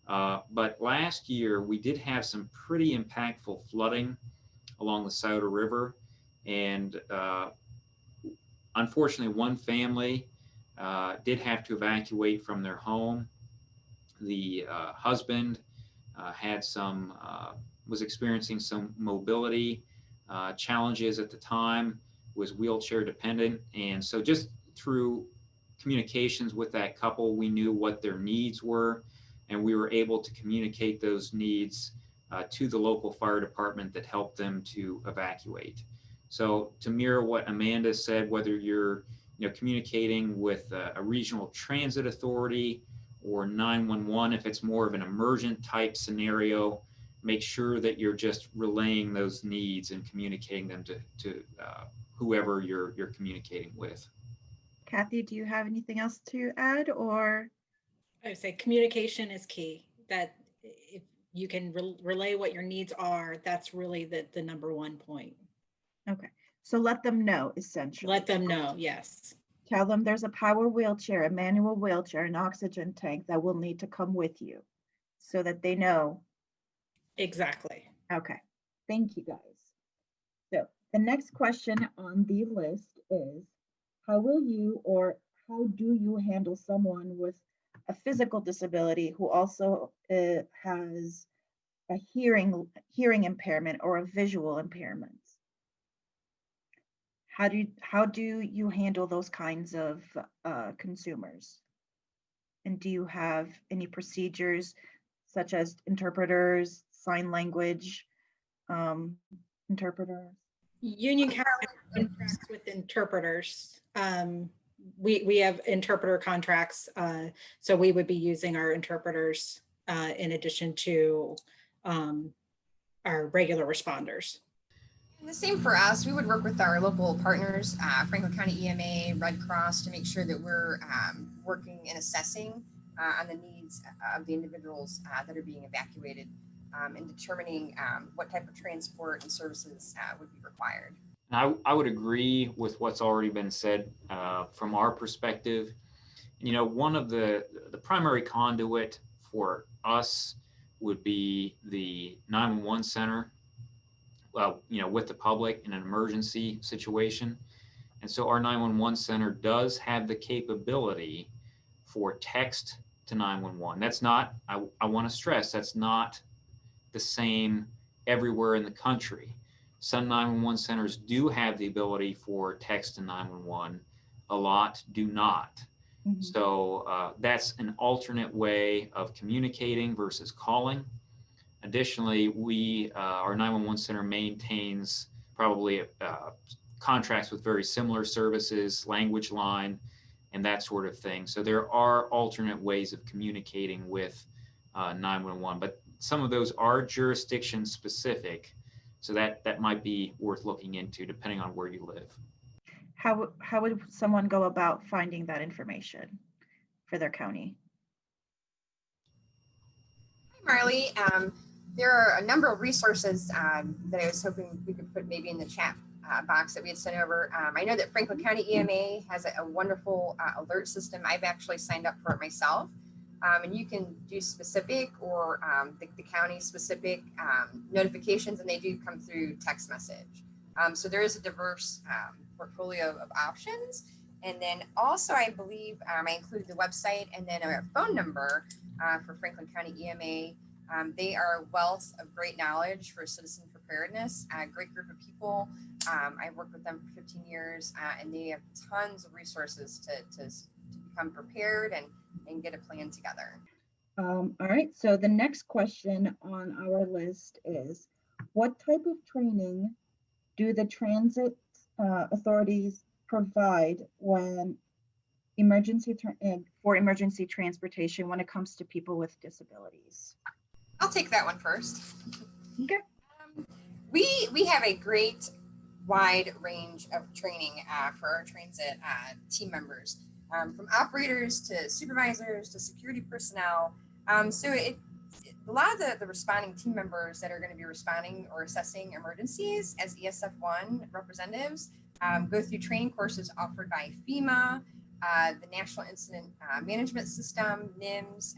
But last year, we did have some pretty impactful flooding along the Scioto River. And unfortunately, one family did have to evacuate from their home. The husband was experiencing some mobility challenges at the time, was wheelchair dependent. And so just through communications with that couple, we knew what their needs were, and we were able to communicate those needs to the local fire department that helped them to evacuate. So to mirror what Amanda said, whether you're communicating with a regional transit authority or 911, if it's more of an emergent type scenario, make sure that you're just relaying those needs and communicating them to whoever you're communicating with. Kathy, do you have anything else to add, or? I would say communication is key. That if you can relay what your needs are, that's really the number 1 point. Okay, so let them know, essentially. Let them know, yes. Tell them there's a power wheelchair, a manual wheelchair, an oxygen tank that will need to come with you, so that they know Exactly. Okay, thank you guys. So the next question on the list is, how will you or how do you handle someone with a physical disability who also has a hearing impairment or a visual impairment? How do you handle those kinds of consumers? And do you have any procedures such as interpreters, sign language interpreters? Union County contracts with interpreters. We have interpreter contracts, so we would be using our interpreters in addition to our regular responders. And the same for us. We would work with our local partners, Franklin County EMA, Red Cross, to make sure that we're working and assessing on the needs of the individuals that are being evacuated and determining what type of transport and services would be required. I would agree with what's already been said from our perspective. You know, one of the primary conduit for us would be the 911 center, you know, with the public in an emergency situation. And so our 911 center does have the capability for text to 911. That's not, I want to stress, that's not the same everywhere in the country. Some 911 centers do have the ability for text to 911. A lot do not. Mhm. So that's an alternate way of communicating versus calling. Additionally, our 911 center maintains probably contracts with very similar services, language line, and that sort of thing. So there are alternate ways of communicating with 911, but some of those are jurisdiction specific. So that might be worth looking into depending on where you live. How would someone go about finding that information for their county? Hi, Marley. There are a number of resources that I was hoping we could put maybe in the chat box that we had sent over. I know that Franklin County EMA has a wonderful alert system. I've actually signed up for it myself. And you can do specific or the county specific notifications, and they do come through text message. So there is a diverse portfolio of options. And then also, I believe I included the website and then a phone number for Franklin County EMA. They are a wealth of great knowledge for citizen preparedness, a great group of people. I've worked with them for 15 years, and they have tons of resources to become prepared and get a plan together. All right, so the next question on our list is, what type of training do the transit authorities provide when for emergency transportation when it comes to people with disabilities? I'll take that one first. Okay. We have a great wide range of training for our transit team members, from operators to supervisors to security personnel. So a lot of the responding team members that are going to be responding or assessing emergencies as ESF1 representatives go through training courses offered by FEMA, the National Incident Management System, NIMS,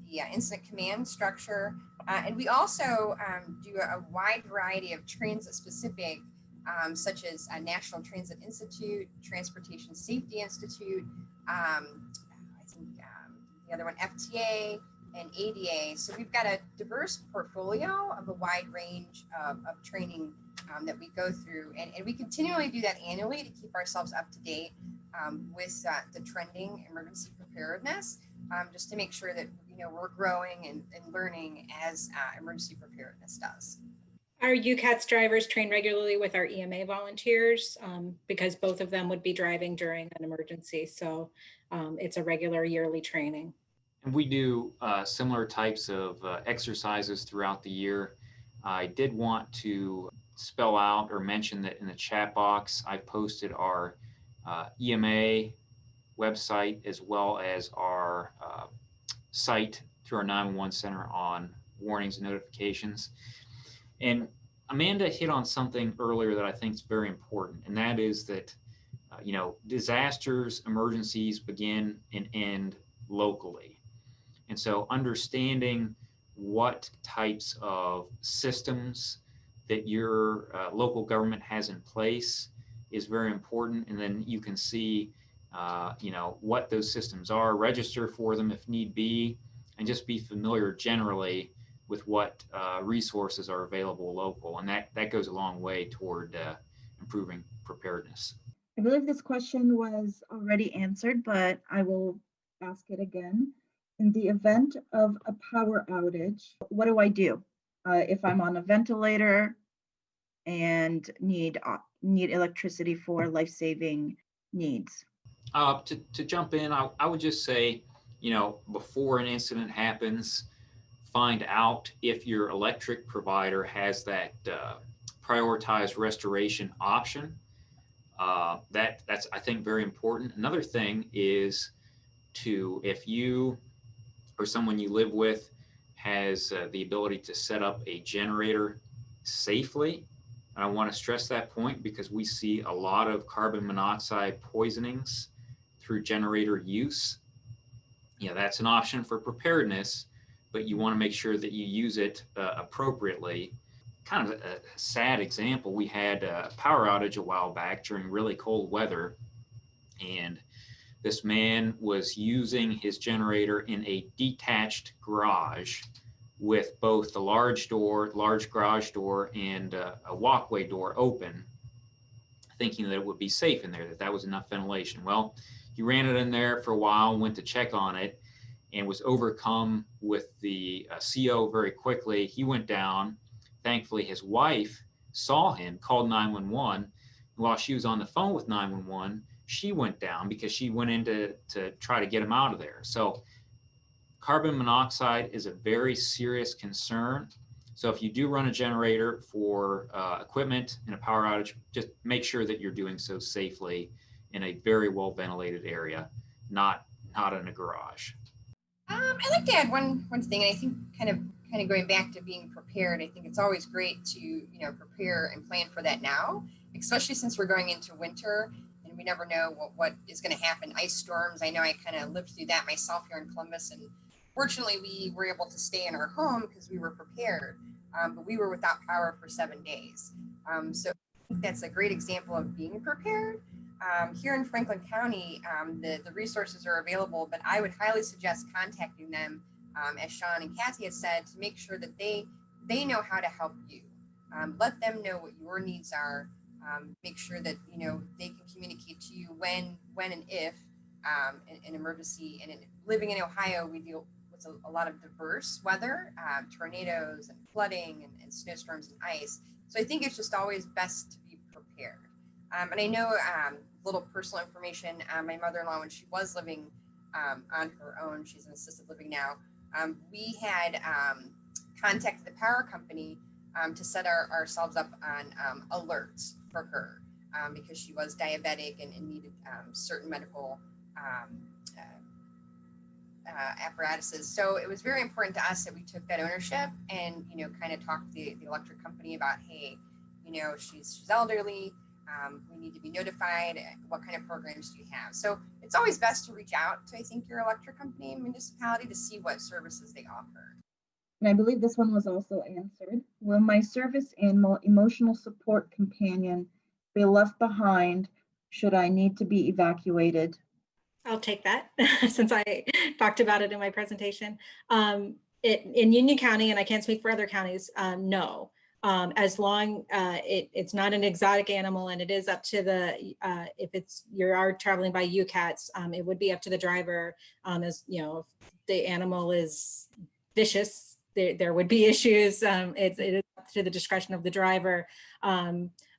the Incident Command Structure. And we also do a wide variety of transit-specific, such as National Transit Institute, Transportation Safety Institute, I think the other one, FTA, and ADA. So we've got a diverse portfolio of a wide range of training that we go through. And we continually do that annually to keep ourselves up to date with the trending emergency preparedness, just to make sure that we're growing and learning as emergency preparedness does. Our UCATS drivers train regularly with our EMA volunteers because both of them would be driving during an emergency. So it's a regular yearly training. And we do similar types of exercises throughout the year. I did want to spell out or mention that in the chat box, I posted our EMA website as well as our site through our 911 center on warnings and notifications. And Amanda hit on something earlier that I think is very important, and that is that disasters, emergencies begin and end locally. And so understanding what types of systems that your local government has in place is very important. And then you can see, what those systems are, register for them if need be, and just be familiar generally with what resources are available local. And that goes a long way toward improving preparedness. I believe this question was already answered, but I will ask it again. In the event of a power outage, what do I do? If I'm on a ventilator and need electricity for life-saving needs? To jump in, I would just say, before an incident happens, find out if your electric provider has that prioritized restoration option. That's, I think, very important. Another thing is if you or someone you live with has the ability to set up a generator safely. And I want to stress that point because we see a lot of carbon monoxide poisonings through generator use. That's an option for preparedness, but you want to make sure that you use it appropriately. Kind of a sad example, we had a power outage a while back during really cold weather, and this man was using his generator in a detached garage with both the large garage door, and a walkway door open, thinking that it would be safe in there, that was enough ventilation. Well, he ran it in there for a while, went to check on it, and was overcome with the CO very quickly. He went down. Thankfully, his wife saw him, called 911. While she was on the phone with 911, she went down because she went in to try to get him out of there. So carbon monoxide is a very serious concern. So if you do run a generator for equipment in a power outage, just make sure that you're doing so safely in a very well ventilated area, not in a garage. I'd like to add one thing, and I think kind of going back to being prepared. I think it's always great to prepare and plan for that now, especially since we're going into winter and we never know what is going to happen. Ice storms. I know I kind of lived through that myself here in Columbus, and fortunately we were able to stay in our home because we were prepared. But we were without power for 7 days. So I think that's a great example of being prepared. Here in Franklin County, the resources are available, but I would highly suggest contacting them, as Sean and Kathy had said, to make sure that they know how to help you. Let them know what your needs are. Make sure that they can communicate to you when and if an emergency. And living in Ohio, we deal with a lot of diverse weather, tornadoes and flooding and snowstorms and ice. So I think it's just always best to be prepared. And I know little personal information. My mother-in-law, when she was living on her own, she's in assisted living now, we had contacted the power company to set ourselves up on alerts for her because she was diabetic and needed certain medical apparatuses. So it was very important to us that we took that ownership and kind of talked to the electric company about, hey, she's elderly. We need to be notified. What kind of programs do you have? So it's always best to reach out to, I think, your electric company and municipality to see what services they offer. And I believe this one was also answered. Will my service animal emotional support companion be left behind should I need to be evacuated? I'll take that since I talked about it in my presentation. In Union County, and I can't speak for other counties, no. As long it's not an exotic animal, and it is up to the if you are traveling by UCATs, it would be up to the driver. As if the animal is vicious, there would be issues. It is up to the discretion of the driver.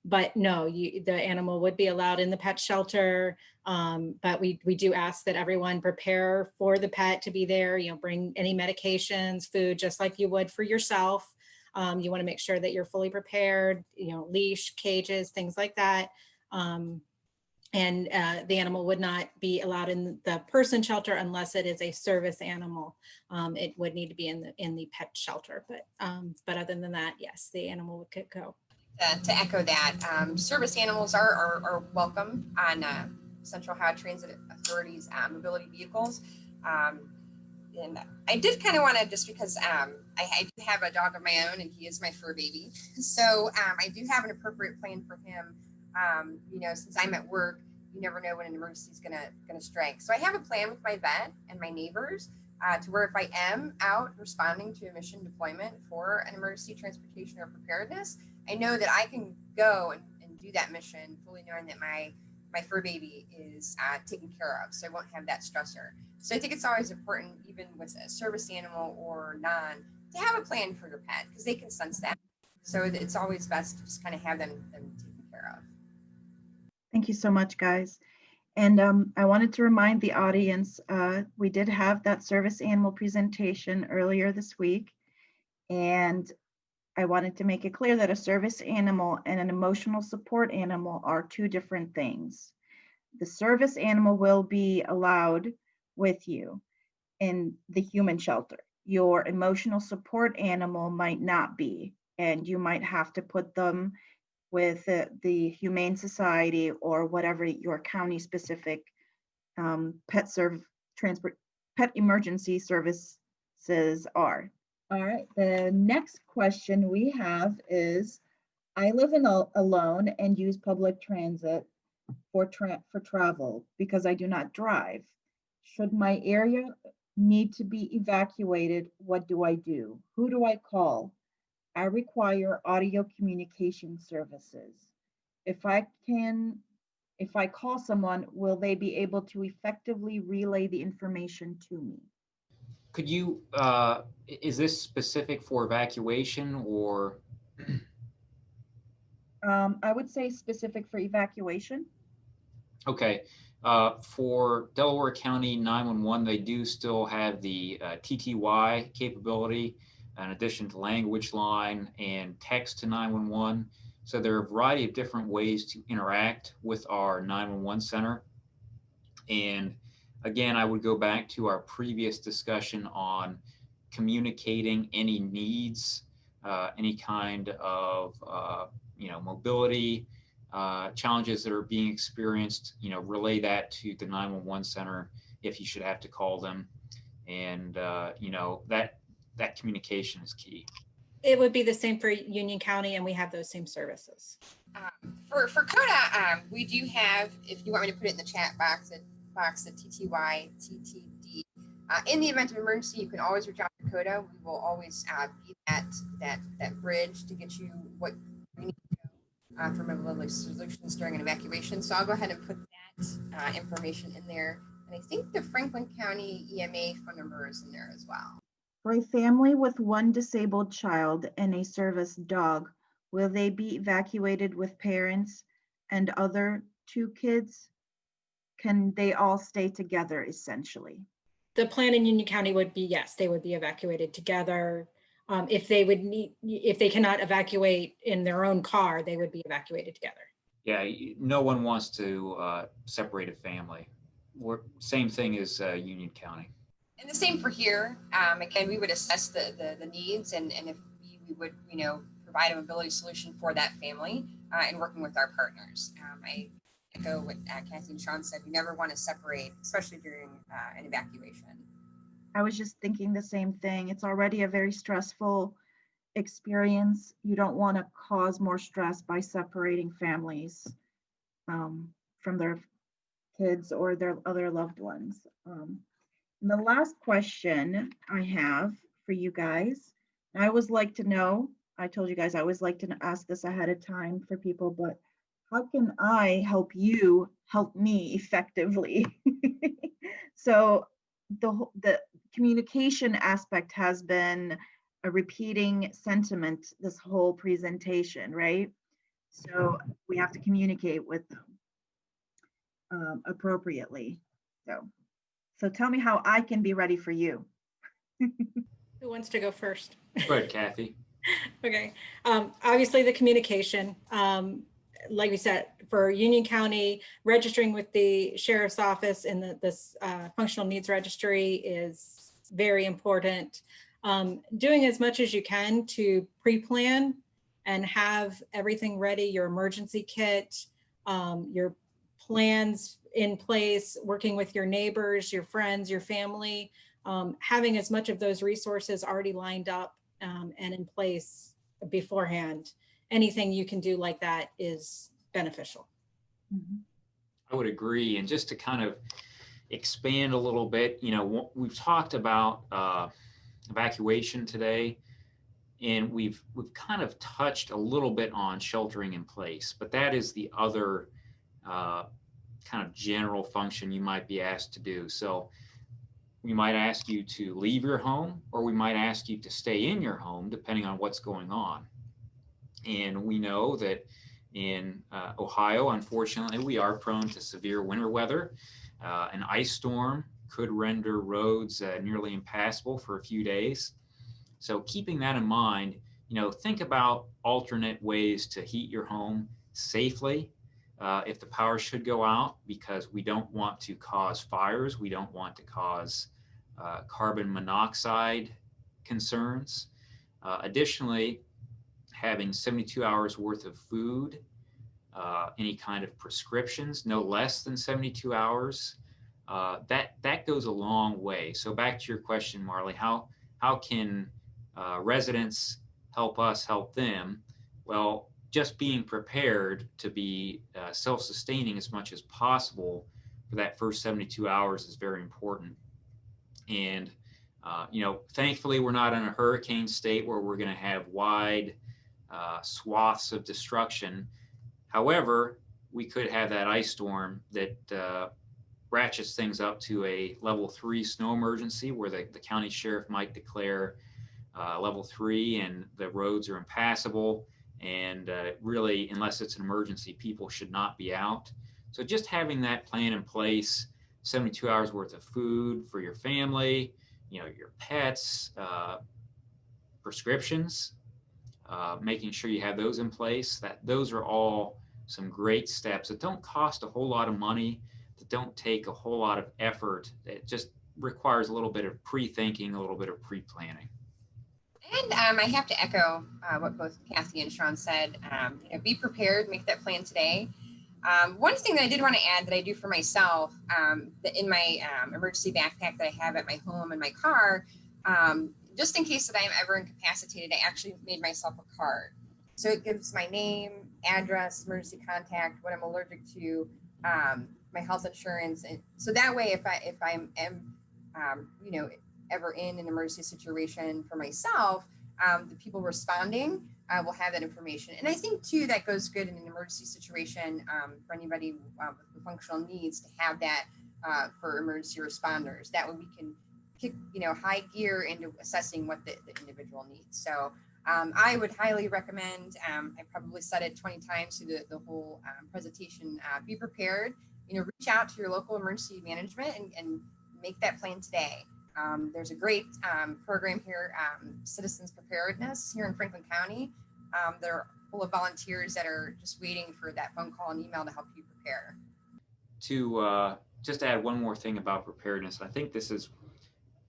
But no, the animal would be allowed in the pet shelter. But we do ask that everyone prepare for the pet to be there. Bring any medications, food, just like you would for yourself. You want to make sure that you're fully prepared, leash, cages, things like that. And the animal would not be allowed in the person shelter unless it is a service animal. It would need to be in the pet shelter. But other than that, yes, the animal could go. To echo that, service animals are welcome on Central Ohio Transit Authority's mobility vehicles. And I did kind of want to, just because I do have a dog of my own and he is my fur baby. So I do have an appropriate plan for him. You know, since I'm at work, you never know when an emergency is gonna strike. So I have a plan with my vet and my neighbors to where if I am out responding to a mission deployment for an emergency transportation or preparedness, I know that I can go and do that mission fully knowing that my fur baby is taken care of. So I won't have that stressor. So I think it's always important, even with a service animal or non, to have a plan for your pet because they can sense that. So it's always best to just kind of have them taken care of. Thank you so much, guys. And I wanted to remind the audience, we did have that service animal presentation earlier this week. And I wanted to make it clear that a service animal and an emotional support animal are two different things. The service animal will be allowed with you in the human shelter. Your emotional support animal might not be, and you might have to put them with the Humane Society or whatever your county specific pet emergency services are. All right, the next question we have is, I live alone and use public transit for travel because I do not drive. Should my area need to be evacuated, what do I do? Who do I call? I require audio communication services. If I call someone, will they be able to effectively relay the information to me? Could you, is this specific for evacuation or? I would say specific for evacuation. Okay. For Delaware County 911, they do still have the TTY capability in addition to language line and text to 911. So there are a variety of different ways to interact with our 911 center. And again, I would go back to our previous discussion on communicating any needs, any kind of mobility challenges that are being experienced. Relay that to the 911 center if you should have to call them, and that communication is key. It would be the same for Union County, and we have those same services. For COTA, we do have, if you want me to put it in the chat box, the TTY, TTD. In the event of emergency, you can always reach out to COTA. We will always be that bridge to get you what you need to know for mobility solutions during an evacuation. So I'll go ahead and put that information in there. And I think the Franklin County EMA phone number is in there as well. For a family with one disabled child and a service dog, will they be evacuated with parents and other two kids? Can they all stay together essentially? The plan in Union County would be, yes, they would be evacuated together. If they cannot evacuate in their own car, they would be evacuated together. Yeah, no one wants to separate a family. Same thing as Union County. And the same for here. Again, we would assess the needs and if we would, provide a mobility solution for that family and working with our partners. I echo what Kathy and Sean said. We never want to separate, especially during an evacuation. I was just thinking the same thing. It's already a very stressful experience. You don't want to cause more stress by separating families from their kids or their other loved ones. And the last question I have for you guys, I always like to know, I told you guys I always like to ask this ahead of time for people, but how can I help you help me effectively? So the communication aspect has been a repeating sentiment this whole presentation, right? So we have to communicate with them appropriately. So tell me how I can be ready for you. Who wants to go first? Go ahead, Kathy. Okay. Obviously, the communication. Like we said, for Union County, registering with the Sheriff's Office and this functional needs registry is very important. Doing as much as you can to pre-plan and have everything ready, your emergency kit, your plans in place, working with your neighbors, your friends, your family, having as much of those resources already lined up and in place beforehand, anything you can do like that is beneficial. Mhm. I would agree. And just to kind of expand a little bit, we've talked about evacuation today, and we've kind of touched a little bit on sheltering in place, but that is the other kind of general function you might be asked to do. So we might ask you to leave your home, or we might ask you to stay in your home, depending on what's going on. And we know that in Ohio, unfortunately, we are prone to severe winter weather. An ice storm could render roads nearly impassable for a few days. So keeping that in mind, think about alternate ways to heat your home safely if the power should go out, because we don't want to cause fires. We don't want to cause carbon monoxide concerns. Additionally, having 72 hours worth of food, any kind of prescriptions, no less than 72 hours, that goes a long way. So back to your question, Marley, how can residents help us help them? Well, just being prepared to be self-sustaining as much as possible for that first 72 hours is very important. And thankfully, we're not in a hurricane state where we're going to have wide swaths of destruction. However, we could have that ice storm that ratchets things up to a level 3 snow emergency, where the county sheriff might declare level 3 and the roads are impassable. And really, unless it's an emergency, people should not be out. So just having that plan in place, 72 hours worth of food for your family, your pets, prescriptions, making sure you have those in place, those are all some great steps that don't cost a whole lot of money, that don't take a whole lot of effort. It just requires a little bit of pre-thinking, a little bit of pre-planning. And I have to echo what both Kathy and Sean said. Be prepared, make that plan today. One thing that I did want to add that I do for myself, that in my emergency backpack that I have at my home in my car, just in case that I'm ever incapacitated, I actually made myself a card. So it gives my name, address, emergency contact, what I'm allergic to, my health insurance, and so that way, if I'm ever in an emergency situation for myself, the people responding will have that information. And I think too that goes good in an emergency situation for anybody with functional needs to have that for emergency responders. That way we can kick high gear into assessing what the individual needs. So I would highly recommend, I probably said it 20 times through the whole presentation, be prepared, reach out to your local emergency management and make that plan today. There's a great program here, Citizens Preparedness here in Franklin County. They're full of volunteers that are just waiting for that phone call and email to help you prepare. To just add one more thing about preparedness, I think this is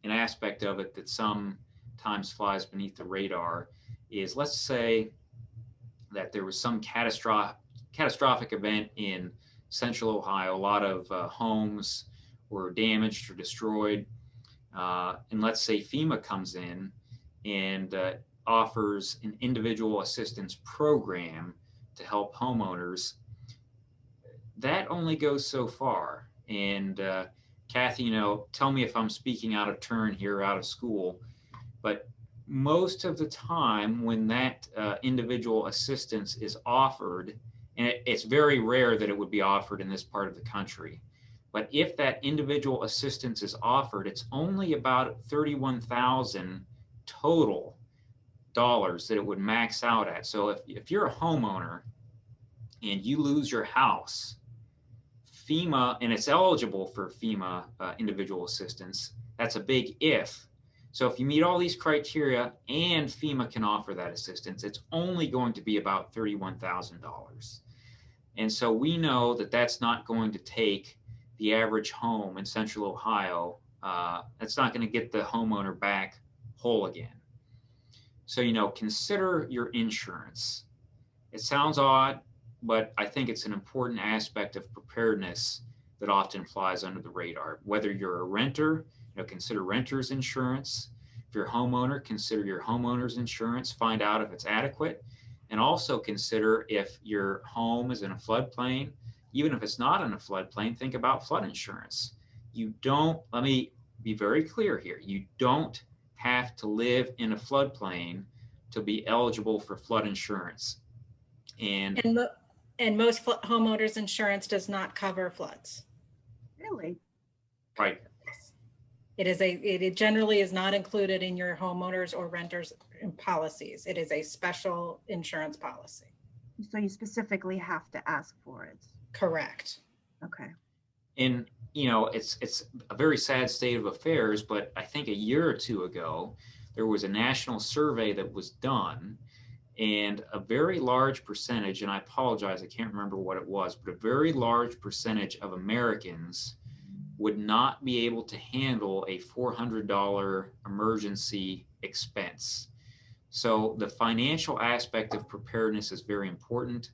an aspect of it that sometimes flies beneath the radar, is let's say that there was some catastrophic event in central Ohio. A lot of homes were damaged or destroyed. And let's say FEMA comes in and offers an individual assistance program to help homeowners. That only goes so far. And Kathy, tell me if I'm speaking out of turn here, out of school, but most of the time when that individual assistance is offered, and it's very rare that it would be offered in this part of the country, but if that individual assistance is offered, it's only about $31,000 total dollars that it would max out at. So if you're a homeowner and you lose your house, FEMA, and it's eligible for FEMA individual assistance, that's a big if. So if you meet all these criteria and FEMA can offer that assistance, it's only going to be about $31,000. And so we know that that's not going to take the average home in central Ohio. That's not going to get the homeowner back whole again. So, consider your insurance. It sounds odd, but I think it's an important aspect of preparedness that often flies under the radar. Whether you're a renter, consider renter's insurance. If you're a homeowner, consider your homeowner's insurance, find out if it's adequate, and also consider if your home is in a floodplain. Even if it's not in a floodplain, think about flood insurance. Let me be very clear here, you don't have to live in a floodplain to be eligible for flood insurance. And most homeowners insurance does not cover floods. Really? right. It generally is not included in your homeowners or renters policies. It is a special insurance policy. So you specifically have to ask for it. Correct. Okay. And it's a very sad state of affairs, but I think a year or two ago, there was a national survey that was done, and a very large percentage, and I apologize, I can't remember what it was, but a very large percentage of Americans would not be able to handle a $400 emergency expense. So the financial aspect of preparedness is very important.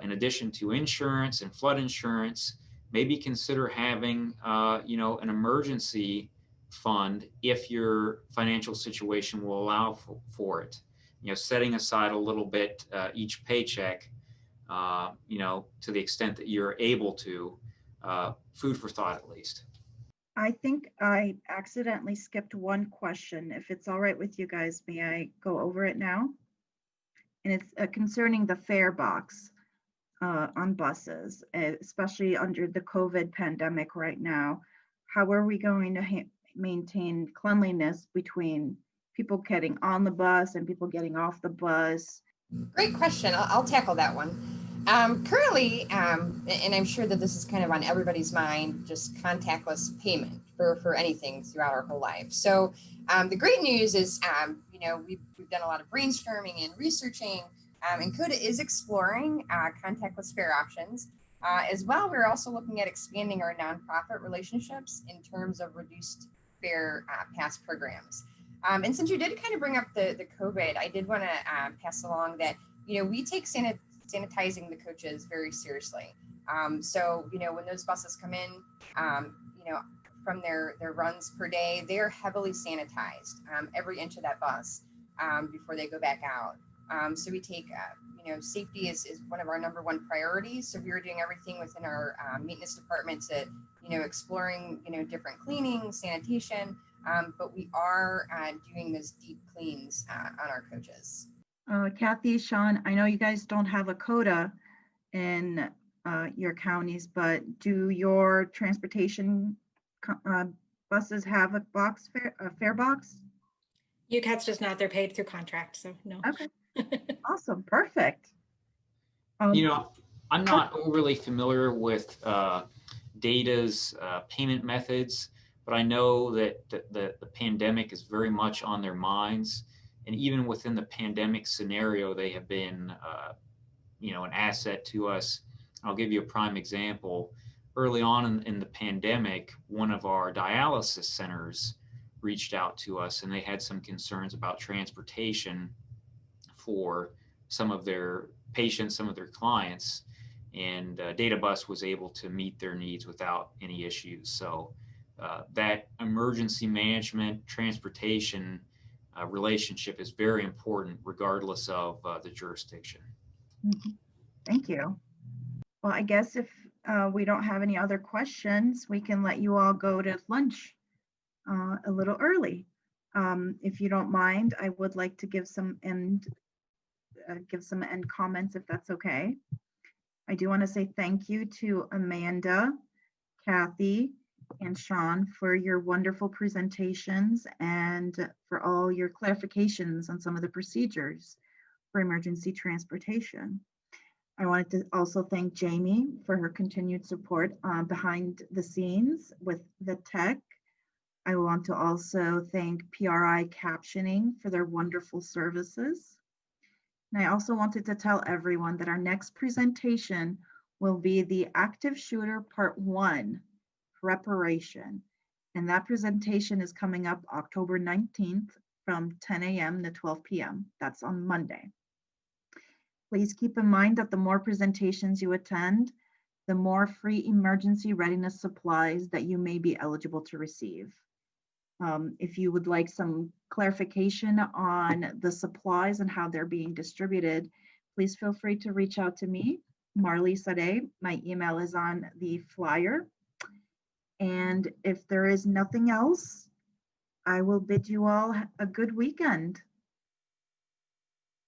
In addition to insurance and flood insurance, maybe consider having, an emergency fund if your financial situation will allow for it. Setting aside a little bit each paycheck, to the extent that you're able to, food for thought at least. I think I accidentally skipped one question. If it's all right with you guys, may I go over it now? And it's concerning the fare box on buses, especially under the COVID pandemic right now. How are we going to maintain cleanliness between people getting on the bus and people getting off the bus? Great question. I'll tackle that one. Currently, and I'm sure that this is kind of on everybody's mind, just contactless payment for anything throughout our whole life. So the great news is, we've done a lot of brainstorming and researching, and COTA is exploring contactless fare options. As well, we're also looking at expanding our nonprofit relationships in terms of reduced fare pass programs. And since you did kind of bring up the COVID, I did want to pass along that, we take sanitizing the coaches very seriously. So, when those buses come in, from their runs per day, they're heavily sanitized, every inch of that bus before they go back out. So we take, safety is one of our number one priorities. So we are doing everything within our maintenance department to, exploring, different cleaning, sanitation, but we are doing those deep cleans on our coaches. Kathy, Sean, I know you guys don't have a COTA in your counties, but do your transportation buses have a fare box? UCAT's just not, they're paid through contract, so no. Okay. Awesome. Perfect. I'm not overly familiar with DATA's payment methods, but I know that the pandemic is very much on their minds. And even within the pandemic scenario, they have been, an asset to us. I'll give you a prime example. Early on in the pandemic, one of our dialysis centers reached out to us, and they had some concerns about transportation for some of their patients, some of their clients, and DataBus was able to meet their needs without any issues. So that emergency management transportation relationship is very important regardless of the jurisdiction. Mm-hmm. Thank you. Well, I guess if we don't have any other questions, we can let you all go to lunch a little early. If you don't mind, I would like to give some end comments, if that's okay. I do want to say thank you to Amanda, Kathy, and Sean for your wonderful presentations and for all your clarifications on some of the procedures for emergency transportation. I wanted to also thank Jamie for her continued support behind the scenes with the tech. I want to also thank PRI Captioning for their wonderful services. And I also wanted to tell everyone that our next presentation will be the Active Shooter Part 1 Preparation. And that presentation is coming up October 19th from 10 a.m. to 12 p.m. That's on Monday. Please keep in mind that the more presentations you attend, the more free emergency readiness supplies that you may be eligible to receive. If you would like some clarification on the supplies and how they're being distributed, please feel free to reach out to me, Marley Sade. My email is on the flyer. And if there is nothing else, I will bid you all a good weekend.